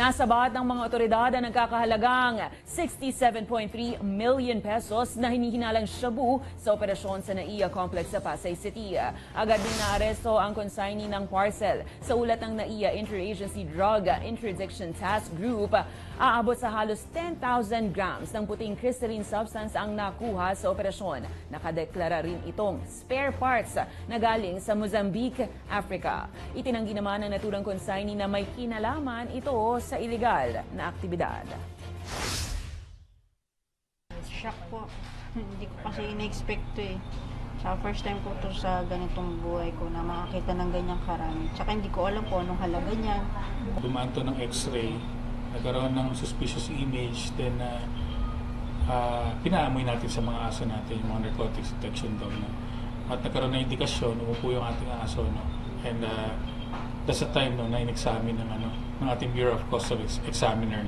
Nasabat ng mga otoridad ang nagkakahalagang 67.3 million pesos na hinihinalang shabu sa operasyon sa NAIA complex sa Pasay City. Agad din naaresto ang consignee ng parcel. Sa ulat ng NAIA Interagency Drug Interdiction Task Group, aabot sa halos 10,000 grams ng puting crystalline substance ang nakuha sa operasyon. Nakadeklara rin itong spare parts na galing sa Mozambique, Africa. Itinanggi naman ng naturang consignee na may kinalaman ito sa iligal na aktibidad. Shock po. Hindi ko kasi in-expect to eh. Sa first time ko to sa ganitong buhay ko na makakita ng ganyang karami. Tsaka hindi ko alam kung anong halaga niyan. Dumaan to ng x-ray, nagkaroon ng suspicious image, then pinaamoy natin sa mga aso natin, yung mga narcotics detection daw. No? At nagkaroon ng indikasyon, umupo yung ating aso. No? And that's the time no, na in-examine ng ating Bureau of Customs Examiner.